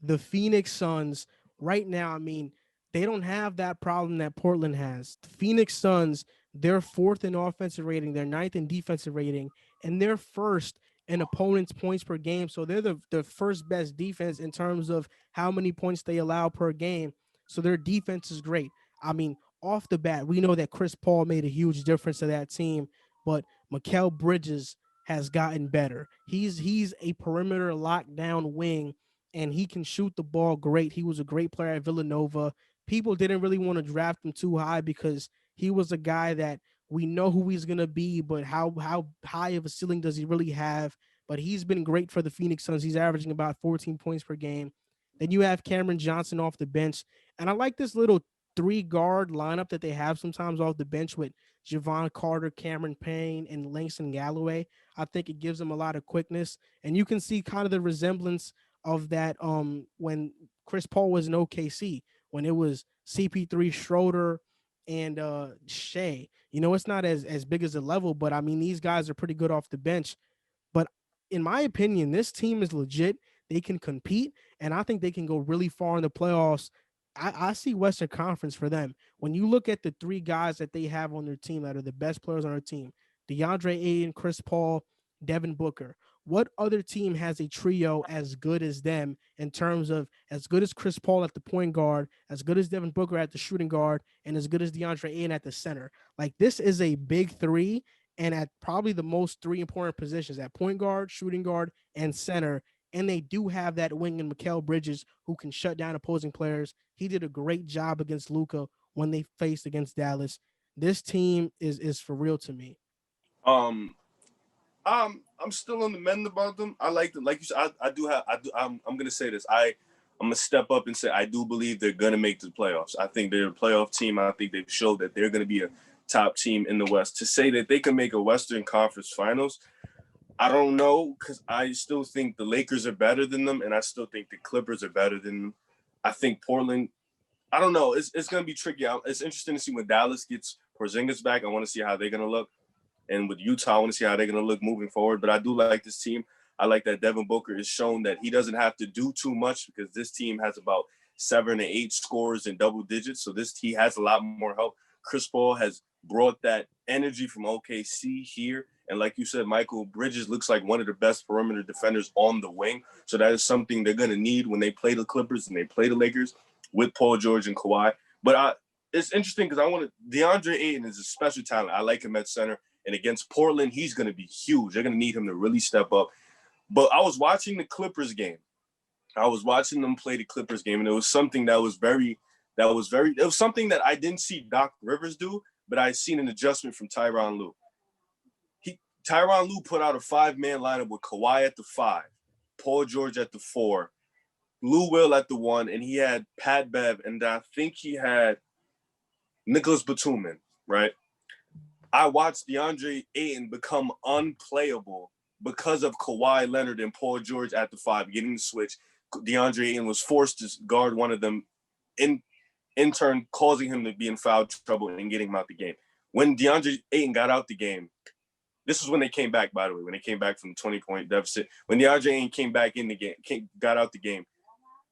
the Phoenix Suns right now, I mean, they don't have that problem that Portland has. The Phoenix Suns, they're fourth in offensive rating, they're ninth in defensive rating, and they're first in opponents' points per game. So they're the first best defense in terms of how many points they allow per game. So their defense is great. I mean, off the bat, we know that Chris Paul made a huge difference to that team, but Mikal Bridges has gotten better. He's a perimeter lockdown wing, and he can shoot the ball great. He was a great player at Villanova. People didn't really want to draft him too high because he was a guy that we know who he's gonna be, but how high of a ceiling does he really have? But he's been great for the Phoenix Suns. He's averaging about 14 points per game. Then you have Cameron Johnson off the bench, and I like this little three guard lineup that they have sometimes off the bench with Javon Carter, Cameron Payne, and Langston Galloway. I think it gives them a lot of quickness, and you can see kind of the resemblance of that when Chris Paul was in OKC, when it was CP3, Schroeder, and Shea. You know, it's not as big as a level, but I mean these guys are pretty good off the bench. But in my opinion, this team is legit. They can compete, and I think they can go really far in the playoffs. I see Western Conference for them. When you look at the three guys that they have on their team that are the best players on their team, DeAndre Ayton, Chris Paul, Devin Booker. What other team has a trio as good as them in terms of as good as Chris Paul at the point guard, as good as Devin Booker at the shooting guard, and as good as DeAndre Ayton at the center? Like this is a big three, and at probably the most three important positions at point guard, shooting guard, and center. And they do have that wing in Mikal Bridges who can shut down opposing players. He did a great job against Luka when they faced against Dallas. This team is for real to me. Um, I'm still on the mend about them. I like them, like you said. I do have. I do. I'm gonna say this. I'm gonna step up and say I do believe they're gonna make the playoffs. I think they're a playoff team. I think they've showed that they're gonna be a top team in the West. To say that they can make a Western Conference Finals, I don't know, because I still think the Lakers are better than them, and I still think the Clippers are better than them. I think Portland. I don't know. It's gonna be tricky. It's interesting to see when Dallas gets Porzingis back. I want to see how they're gonna look. And with Utah, I want to see how they're going to look moving forward. But I do like this team. I like that Devin Booker has shown that he doesn't have to do too much because this team has about 7 to 8 scores in double digits. So he has a lot more help. Chris Paul has brought that energy from OKC here. And like you said, Michael Bridges looks like one of the best perimeter defenders on the wing. So that is something they're going to need when they play the Clippers and they play the Lakers with Paul George and Kawhi. But it's interesting because DeAndre Ayton is a special talent. I like him at center. And against Portland, he's going to be huge. They're going to need him to really step up. But I was watching the Clippers game. I was watching them play the Clippers game, and it was something it was something that I didn't see Doc Rivers do, but I seen an adjustment from Tyronn Lue. Tyronn Lue put out a 5-man lineup with Kawhi at the 5, Paul George at the 4, Lou Will at the 1, and he had Pat Bev, and I think he had Nicholas Batum, right? I watched DeAndre Ayton become unplayable because of Kawhi Leonard and Paul George at the 5, getting the switch. DeAndre Ayton was forced to guard one of them, in turn causing him to be in foul trouble and getting him out the game. When DeAndre Ayton got out the game, this was when they came back, by the way, when they came back from the 20-point deficit. When DeAndre Ayton came back in the game, got out the game,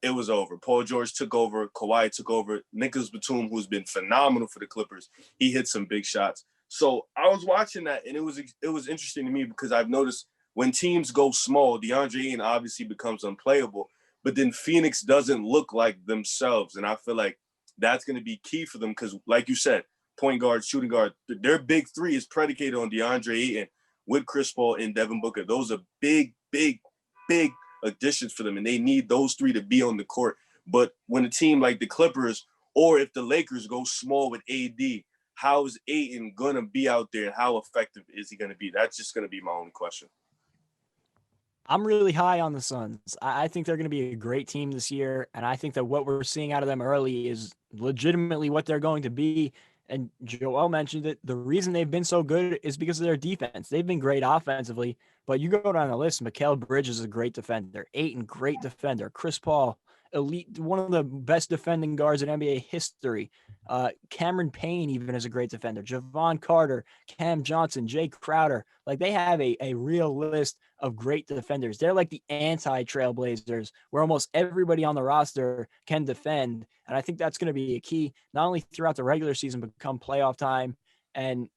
it was over. Paul George took over. Kawhi took over. Nicholas Batum, who's been phenomenal for the Clippers, he hit some big shots. So I was watching that, and it was interesting to me because I've noticed when teams go small, DeAndre Ayton obviously becomes unplayable, but then Phoenix doesn't look like themselves, and I feel like that's going to be key for them because, like you said, point guard, shooting guard, their big three is predicated on DeAndre Ayton with Chris Paul and Devin Booker. Those are big, big, big additions for them, and they need those three to be on the court. But when a team like the Clippers or if the Lakers go small with AD, how is Ayton going to be out there and how effective is he going to be? That's just going to be my only question. I'm really high on the Suns. I think they're going to be a great team this year, and I think that what we're seeing out of them early is legitimately what they're going to be. And Joel mentioned it. The reason they've been so good is because of their defense. They've been great offensively, but you go down the list, Mikal Bridges is a great defender. Ayton, great defender. Chris Paul, elite, one of the best defending guards in NBA history. Cameron Payne even is a great defender. Javon Carter, Cam Johnson, Jay Crowder. Like they have a real list of great defenders. They're like the anti-Trailblazers, where almost everybody on the roster can defend. And I think that's going to be a key, not only throughout the regular season, but come playoff time. And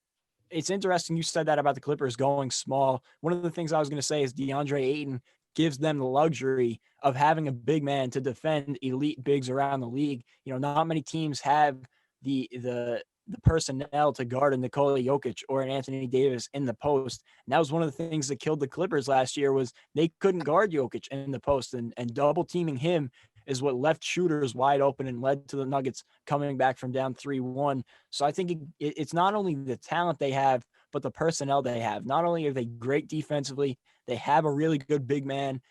it's interesting you said that about the Clippers going small. One of the things I was going to say is DeAndre Ayton gives them the luxury of having a big man to defend elite bigs around the league. You know, not many teams have the personnel to guard a Nikola Jokic or an Anthony Davis in the post. And that was one of the things that killed the Clippers last year was they couldn't guard Jokic in the post, and double teaming him is what left shooters wide open and led to the Nuggets coming back from down 3-1. So I think it's not only the talent they have, but the personnel they have. Not only are they great defensively, they have a really good big man.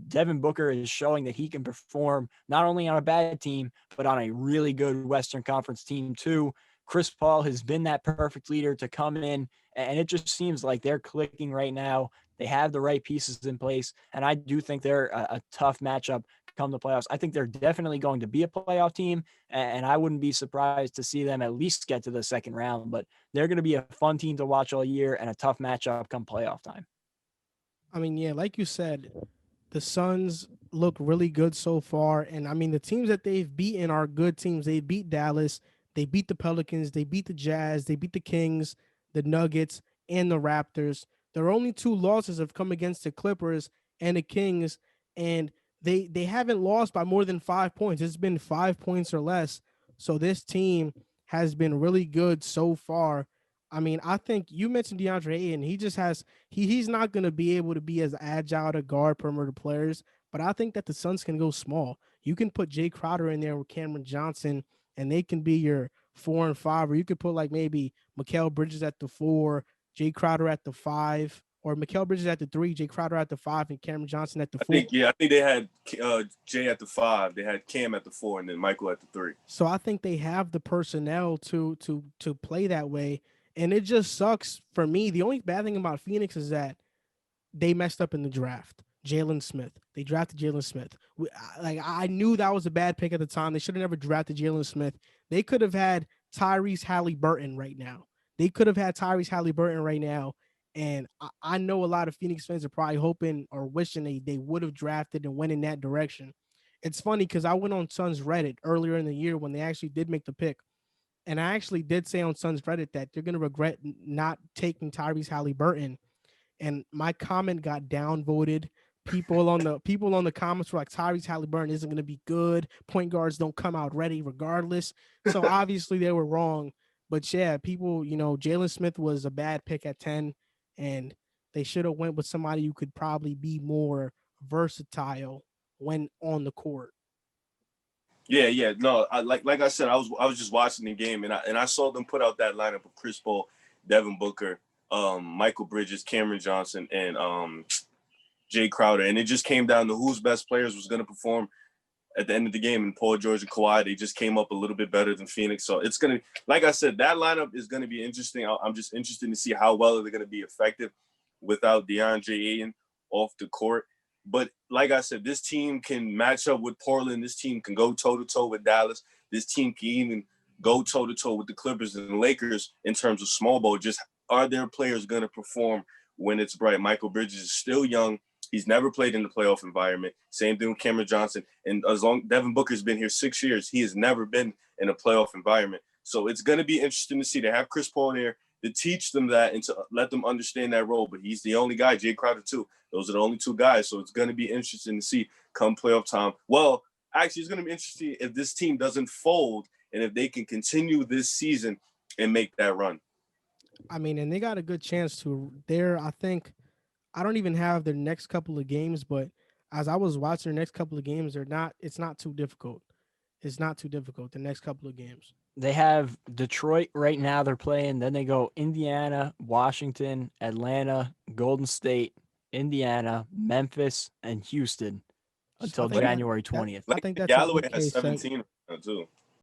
Devin Booker is showing that he can perform not only on a bad team, but on a really good Western Conference team too. Chris Paul has been that perfect leader to come in, and it just seems like they're clicking right now. They have the right pieces in place, and I do think they're a tough matchup come the playoffs. I think they're definitely going to be a playoff team, and I wouldn't be surprised to see them at least get to the second round, but they're going to be a fun team to watch all year and a tough matchup come playoff time. I mean, yeah, like you said, the Suns look really good so far. And I mean, the teams that they've beaten are good teams. They beat Dallas, they beat the Pelicans, they beat the Jazz, they beat the Kings, the Nuggets, and the Raptors. Their only two losses have come against the Clippers and the Kings, and they haven't lost by more than 5 points. It's been 5 points or less. So this team has been really good so far. I mean, I think you mentioned DeAndre Ayton. He just has he's not going to be able to be as agile to guard perimeter players, but I think that the Suns can go small. You can put Jay Crowder in there with Cameron Johnson, and they can be your 4 and 5, or you could put like maybe Mikal Bridges at the 4, Jay Crowder at the 5, or Mikal Bridges at the 3, Jay Crowder at the 5, and Cameron Johnson at the 4. I think they had Jay at the 5, they had Cam at the 4, and then Michael at the 3. So I think they have the personnel to play that way, and it just sucks for me. The only bad thing about Phoenix is that they messed up in the draft. Jalen Smith. They drafted Jalen Smith. I knew that was a bad pick at the time. They should have never drafted Jalen Smith. They could have had Tyrese Halliburton right now. And I know a lot of Phoenix fans are probably hoping or wishing they would have drafted and went in that direction. It's funny because I went on Suns Reddit earlier in the year when they actually did make the pick. And I actually did say on Suns Reddit that they're going to regret not taking Tyrese Halliburton, and my comment got downvoted. People on the comments were like, Tyrese Halliburton isn't going to be good. Point guards don't come out ready regardless. So obviously they were wrong. But yeah, people, Jalen Smith was a bad pick at 10, and they should have went with somebody who could probably be more versatile when on the court. Yeah. No, like I said, I was just watching the game, and I saw them put out that lineup of Chris Paul, Devin Booker, Michael Bridges, Cameron Johnson, and Jay Crowder, and it just came down to whose best players was going to perform at the end of the game. And Paul George and Kawhi, they just came up a little bit better than Phoenix. So it's gonna, like I said, that lineup is going to be interesting. I'm just interested to see how well they're going to be effective without DeAndre Ayton off the court. But like I said, this team can match up with Portland. This team can go toe-to-toe with Dallas. This team can even go toe-to-toe with the Clippers and the Lakers in terms of small ball. Just are their players going to perform when it's bright? Michael Bridges is still young. He's never played in the playoff environment. Same thing with Cameron Johnson. And as long Devin Booker's been here 6 years, he has never been in a playoff environment. So it's going to be interesting to see. They have Chris Paul there to teach them that and to let them understand that role. But he's the only guy, Jay Crowder too. Those are the only two guys. So it's going to be interesting to see come playoff time. Well, actually, it's going to be interesting if this team doesn't fold and if they can continue this season and make that run. I mean, and they got a good chance to. I think, I don't even have their next couple of games, but as I was watching their next couple of games, it's not too difficult. It's not too difficult, the next couple of games. They have Detroit right now they're playing. Then they go Indiana, Washington, Atlanta, Golden State, Indiana, Memphis, and Houston I until think January 20th. I think that's an Galloway okay has set. 17 too.